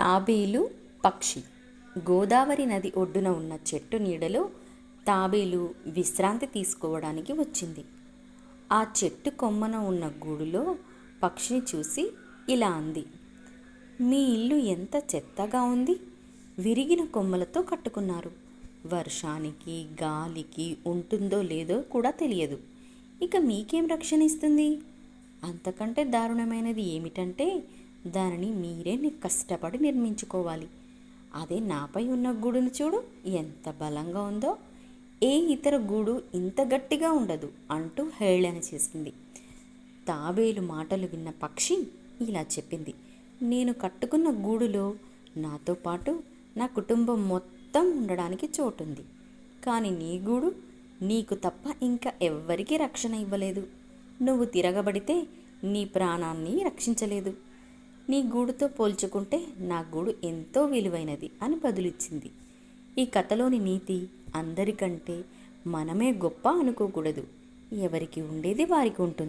తాబేలు పక్షి. గోదావరి నది ఒడ్డున ఉన్న చెట్టు నీడలో తాబేలు విశ్రాంతి తీసుకోవడానికి వచ్చింది. ఆ చెట్టు కొమ్మన ఉన్న గూడులో పక్షిని చూసి ఇలా అంది: మీ ఇల్లు ఎంత చెత్తగా ఉంది. విరిగిన కొమ్మలతో కట్టుకున్నారు. వర్షానికి గాలికి ఉంటుందో లేదో కూడా తెలియదు. ఇక మీకేం రక్షణ ఇస్తుంది? అంతకంటే దారుణమైనది ఏమిటంటే దానిని మీరే కష్టపడి నిర్మించుకోవాలి. అదే నాపై ఉన్న గూడును చూడు, ఎంత బలంగా ఉందో. ఏ ఇతర గూడు ఇంత గట్టిగా ఉండదు అంటూ హేళన చేసింది. తాబేలు మాటలు విన్న పక్షి ఇలా చెప్పింది: నేను కట్టుకున్న గూడులో నాతో పాటు నా కుటుంబం మొత్తం ఉండడానికి చోటుంది. కానీ నీ గూడు నీకు తప్ప ఇంకా ఎవ్వరికీ రక్షణ ఇవ్వలేదు. నువ్వు తిరగబడితే నీ ప్రాణాన్ని రక్షించలేదు. నీ గూడుతో పోల్చుకుంటే నా గూడు ఎంతో విలువైనది అని బదులిచ్చింది. ఈ కథలోని నీతి, అందరికంటే మనమే గొప్ప అనుకోకూడదు. ఎవరికి ఉండేది వారికి ఉంటుంది.